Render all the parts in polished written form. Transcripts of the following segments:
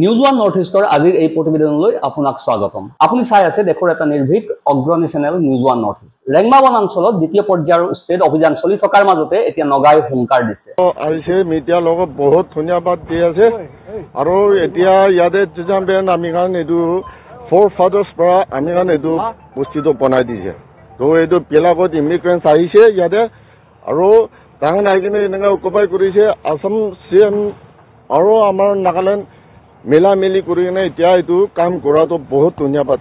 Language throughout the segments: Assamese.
নিউজ ওৱান নৰ্থ ইষ্টৰ আজিৰ এই প্ৰতিবেদনলৈ আপোনাক স্বাগতম। আপুনি চাই আছে দেশৰ এটা নিৰ্ভীক অগ্ৰণী channel news one north east. Rengma বনাঞ্চলত দ্বিতীয় পৰ্যায়ৰ উচ্ছেদ অভিযান চলি থকাৰ মাজতে এতিয়া নগাই হুংকাৰ দিছে। আহিছে মিডিয়াৰ লগত বহুত ধন্যবাদ দি আছে আৰু এতিয়া ইয়াতে আমি কাৰণ এইটো ফ'ৰ ফাদাৰ্ছ পৰা আমি কাৰণ এইটো বস্তুটো বনাই দিছে। তো এইটো বেলেগত ইমিগ্ৰেণ্টছ আহিছে ইয়াতে আৰু তাহান আহি কিনে এনেকৈ অকুপাই কৰিছে আসাম CM আৰু আমাৰ নাগালেণ্ড মিলা মিলি কৰি কিনে এতিয়া এইটো কাম কৰাটো বহুত ধন্যবাদ,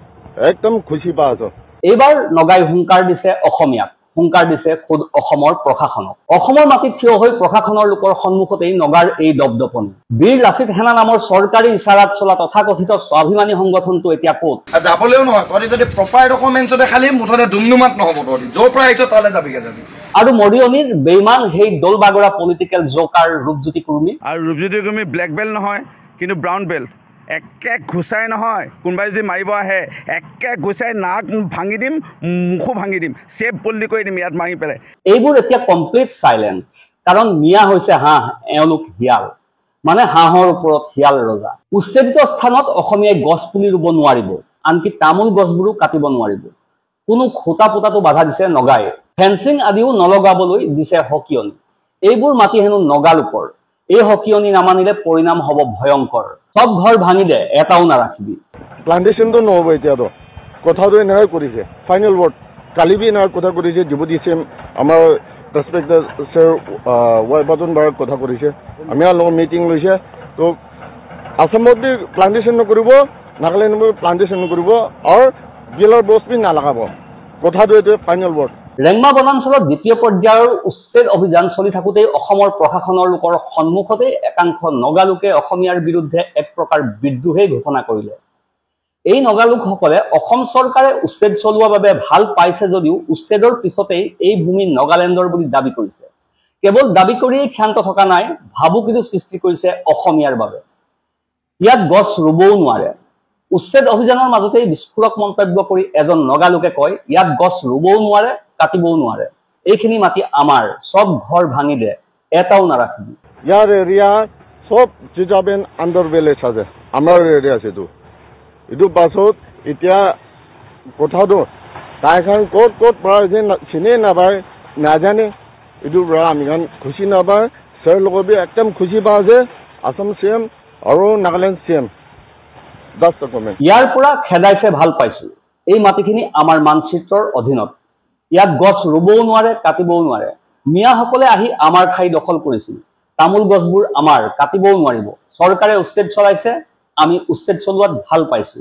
একদম খুচি পাই আছো। এইবাৰ নগাই হুংকাৰ দিছে অসমীয়াক, হুংকাৰ দিছে খুদ অসমৰ প্ৰশাসনক। অসমৰ মাটিত থিয় হৈ প্ৰশাসনৰ লোকৰ সন্মুখতেই নগাৰ এই দপদপনি। বীৰ লাচিত সেনা নামৰ চৰকাৰী ইছাৰাত চলা তথাকথিত স্বাভিমানী সংগঠনটো এতিয়া ক'ত? যাবলৈও নহয়, তহঁতি যদি প্ৰপাৰ ডকুমেণ্টছতে খালি মুঠতে দুমদুমাত নহ'ব, তহঁতি য'ৰ পৰা আহিছ তালৈ যাবিগে যাবি। আৰু মৰিয়নিৰ বেইমান সেই দলবাগৰা পলিটিকেল জোকাৰ ৰূপজ্যোতি কুৰ্মী। আৰু ৰূপজ্যোতি কুৰ্মী ব্লেক বেল্ট নহয় কিন্তু ব্ৰাউন বেল্ট, একে ঘুচাই নহয়, কোনোবাই যদি মাৰিব আহে একে ঘুচাই নাক ভাঙি দিম, মুখো ভাঙি দিম, চেপ বল্লি কৰি দিম ইয়াত মাৰি পেলাই। এইবোৰ এতিয়া কমপ্লিট চাইলেণ্ট, কাৰণ মিয়া হৈছে হাঁহ, এওঁলোক শিয়াল, মানে হাঁহৰ ওপৰত শিয়াল ৰজা। উচ্ছেদিত স্থানত অসমীয়াই গছ পুলি ৰুব নোৱাৰিব, আনকি তামোল গছবোৰো কাটিব নোৱাৰিব। কোনো খুটা পোতাটো বাধা দিছে নগাই, ফেন্সিং আদিও নলগাবলৈ দিছে হকিয়নি। এইবোৰ মাটি হেনো নগালোকৰ, এই হকিয়নি নামানিলে পৰিণাম হ'ব ভয়ংকৰ। সব ঘৰ ভাঙি দে, এটাও নাৰাখিবি। প্লান্টেশ্যনটো নহ'ব এতিয়াতো, কথাটো এনেকৈ কৰিছে। ফাইনেল ৱৰ্ড কালি বি এনেকৈ কথা কৰিছে, যুৱতী CM আমাৰ ৰেচপেক্টেড ছাৰ ৱাইবাদন বাৰক কথা কৰিছে, আমি লগত মিটিং লৈছে। তো আসামত বি প্লান্টেশ্যন নকৰিব, নাগালেণ্ডত প্লান্টেশ্যন নকৰিব আৰু গিলৰ বছ বি নালাগাব, কথাটো এইটোৱে ফাইনেল ৱৰ্ড। ৰেংমা বনাঞ্চলত দ্বিতীয় পৰ্যায়ৰ উচ্ছেদ অভিযান চলি থাকোঁতেই অসমৰ প্ৰশাসনৰ লোকৰ সন্মুখতে একাংশ নগালোকে অসমীয়াৰ বিৰুদ্ধে এক প্ৰকাৰ বিদ্ৰোহেই ঘোষণা কৰিলে। এই নগালোকসকলে অসম চৰকাৰে উচ্ছেদ চলোৱাৰ বাবে ভাল পাইছে যদিও উচ্ছেদৰ পিছতেই এই ভূমি নগালেণ্ডৰ বুলি দাবী কৰিছে। কেৱল দাবী কৰিয়েই ক্ষান্ত থকা নাই, ভাবুকিটো সৃষ্টি কৰিছে অসমীয়াৰ বাবে। ইয়াত গছ ৰুবও নোৱাৰে। উচ্ছেদ অভিযানৰ মাজতেই বিস্ফোৰক মন্তব্য কৰি এজন নগালোকে কয়, ইয়াত গছ ৰুবও নোৱাৰে, কাটিবও নোৱাৰে, এইখিনি মাটি আমাৰ, সব ঘৰ ভাঙি দে, এটাও নাৰাখিবি। ইয়াৰ এৰিয়া চব জিজাবেন আণ্ডাৰ ভিলেজ আছে, আমাৰ এৰিয়া আছে এইটো। এইটো পাছত এতিয়া কথাটো তাইখন ক'ত ক'ত পৰা হৈছে চিনিয়ে নাপায়, নাজানে। এইটো পৰা আমি খান খুচি নাপায়, ছাৰ লগত একদম খুচি পাওঁ যে আসাম CM আৰু নাগালেণ্ড CM। ইয়াৰ পৰা খেদাইছে ভাল পাইছো, এই মাটিখিনি আমাৰ মানচিত্ৰৰ অধীনত, ইয়াত গছ ৰুবও নোৱাৰে, কাটিবও নোৱাৰে। মিয়াসকলে আহি আমাৰ ঠাই দখল কৰিছিল, তামোল গছবোৰ আমাৰ, কাটিবও নোৱাৰিব। চৰকাৰে উচ্ছেদ চলাইছে, আমি উচ্ছেদ চলোৱাত ভাল পাইছো।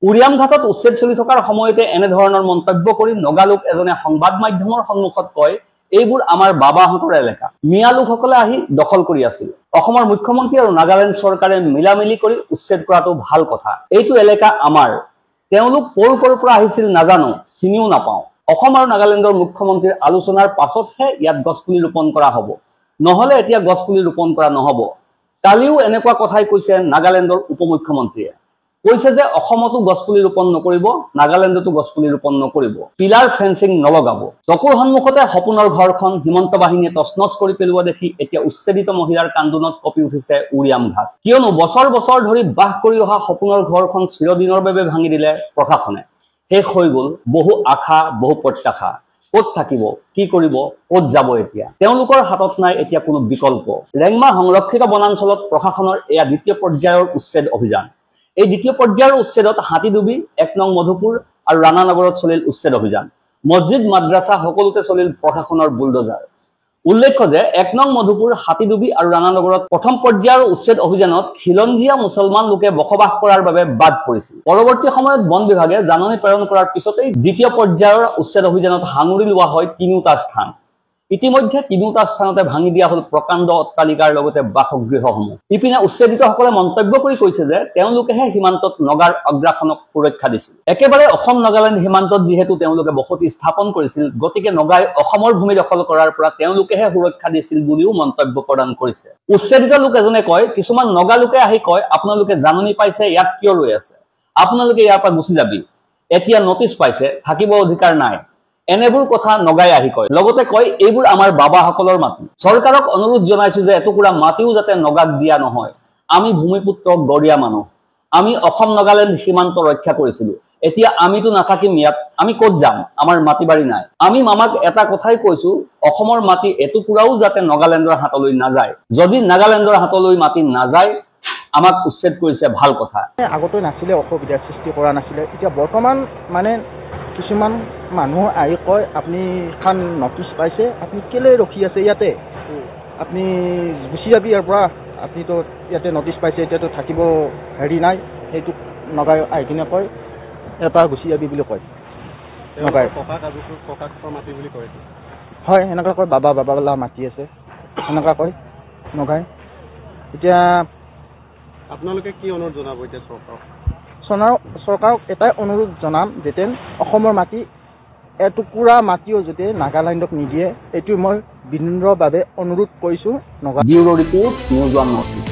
উৰিয়াম ঘাটত উচ্ছেদ চলি থকাৰ সময়তে এনেধৰণৰ মন্তব্য কৰি নগালোক এজনে সংবাদ মাধ্যমৰ সন্মুখত কয়, এইবোৰ আমাৰ বাবাহঁতৰ এলেকা, মিয়া লোকসকলে আহি দখল কৰি আছিল। অসমৰ মুখ্যমন্ত্ৰী আৰু নাগালেণ্ড চৰকাৰে মিলামিলি কৰি উচ্ছেদ কৰাটো ভাল কথা, এইটো এলেকা আমাৰ। তেওঁলোক ক'ৰ পৰা আহিছিল নাজানো, চিনিও নাপাওঁ। অসম আৰু নাগালেণ্ডৰ মুখ্যমন্ত্ৰীৰ আলোচনাৰ পাছতহে ইয়াত গছপুলি ৰোপণ কৰা হ'ব, নহ'লে এতিয়া গছপুলি ৰোপণ কৰা নহ'ব। কালিও এনেকুৱা কথাই কৈছে নাগালেণ্ডৰ উপ মুখ্যমন্ত্ৰীয়ে, কৈছে যে অসমতো গছপুলি ৰোপণ নকৰিব, নাগালেণ্ডতো গছপুলি ৰোপণ নকৰিব, পিলাৰ ফেন্সিং নলগাব। চকুৰ সন্মুখতে সপোনৰ ঘৰখন হিমন্ত বাহিনীয়ে তছনছ কৰি পেলোৱা দেখি এতিয়া উচ্ছেদিত মহিলাৰ কান্দোনত কঁপি উঠিছে উৰিয়াম ঘাট। কিয়নো বছৰ বছৰ ধৰি বাস কৰি অহা সপোনৰ ঘৰখন চিৰদিনৰ বাবে ভাঙি দিলে প্ৰশাসনে। শেষ হৈ গ'ল বহু আশা, বহু প্ৰত্যাশা। ক'ত থাকিব, কি কৰিব, ক'ত যাব এতিয়া? তেওঁলোকৰ হাতত নাই এতিয়া কোনো বিকল্প। ৰেংমা সংৰক্ষিত বনাঞ্চলত প্ৰশাসনৰ এয়া দ্বিতীয় পৰ্যায়ৰ উচ্ছেদ অভিযান। এই দ্বিতীয় পৰ্যায়ৰ উচ্ছেদত হাতীডুবি, 1 নং মধুপুৰ আৰু ৰাণানগৰত চলিল উচ্ছেদ অভিযান। মছজিদ, মাদ্ৰাছা সকলোতে চলিল প্ৰশাসনৰ বুলডোজাৰ। উল্লেখ্য যে 1 নং মধুপুৰ, হাতীডুবি আৰু ৰাণানগৰত প্ৰথম পৰ্যায়ৰ উচ্ছেদ অভিযানত খিলঞ্জীয়া মুছলমান লোকে বসবাস কৰাৰ বাবে বাদ পৰিছিল। পৰৱৰ্তী সময়ত বন বিভাগে জাননী প্ৰেৰণ কৰাৰ পিছতেই দ্বিতীয় পৰ্যায়ৰ উচ্ছেদ অভিযানত সাঙুৰি লোৱা হয় 3টা স্থান। ইতিমধ্যে 3টা স্থানতে ভাঙি দিয়া হ'ল প্ৰকাণ্ড অট্টালিকাৰ লগতে বাসগৃহসমূহ। ইপিনে উচ্ছেদিতসকলে মন্তব্য কৰি কৈছে যে তেওঁলোকেহে সীমান্তত নগাৰ অগ্ৰাসনক সুৰক্ষা দিছিল। একেবাৰে অসম নাগালেণ্ড সীমান্তত যিহেতু তেওঁলোকে বসতি স্থাপন কৰিছিল, গতিকে নগাই অসমৰ ভূমি দখল কৰাৰ পৰা তেওঁলোকেহে সুৰক্ষা দিছিল বুলিও মন্তব্য প্ৰদান কৰিছে। উচ্ছেদিত লোক এজনে কয়, কিছুমান নগালোকে আহি কয়, আপোনালোকে জাননী পাইছে, ইয়াত কিয় ৰৈ আছে? আপোনালোকে ইয়াৰ পৰা গুচি যাবি, এতিয়া নটিচ পাইছে, থাকিব অধিকাৰ নাই। এনেবোৰ কথা নগাই আহি কয়। লগতে কয়, এইবোৰ আমাৰ বাবাসকলৰ মাটি। চৰকাৰক অনুৰোধ জনাইছো যে এটুকুৰা মাটিও যাতে নগাক দিয়া নহয়। আমি ভূমিপুত্ৰ গৰীয়া মানুহ, আমি অসম নাগালেণ্ড সীমান্ত ৰক্ষা কৰিছিলো। এতিয়া আমিতো নাথাকিম ইয়াত, আমি ক'ত যাম? আমাৰ মাটি বাৰী নাই। আমি মামাক এটা কথাই কৈছো, অসমৰ মাটি এটুকুৰাও যাতে নাগালেণ্ডৰ হাতলৈ নাযায়। যদি নাগালেণ্ডৰ হাতলৈ মাটি নাযায়, আমাক উচ্ছেদ কৰিছে, ভাল কথা। আগতে নাছিলে, অসুবিধাৰ সৃষ্টি কৰা নাছিলে। এতিয়া বৰ্তমান মানে কিছুমান মানুহ আহি কয় আপুনি খান নটিচ পাইছে, আপুনি কেলে ৰখি আছে ইয়াতে, আপুনি গুচি যাবি ইয়াৰ পৰা, আপুনিতো ইয়াতে নটিচ পাইছে, এতিয়াতো থাকিব হেৰি নাই। সেইটো নগাই আহি কিনে কয় এটা গুচি যাবি বুলি কয়। নগাই মাটি বুলি কয়, হয় সেনেকুৱা কয়। বাবা মাটি আছে সেনেকুৱা কয় নগাই। এতিয়া আপোনালোকে কি অনুৰোধ জনাব এতিয়া চৰকাৰক এটাই অনুৰোধ জনাম, যাতে অসমৰ মাটি এটুকুৰা মাটিও যাতে নাগালেণ্ডক নিদিয়ে, এইটো মই বিনম্ৰভাৱে অনুৰোধ কৰিছোঁ। Bureau' report, news 1 north east.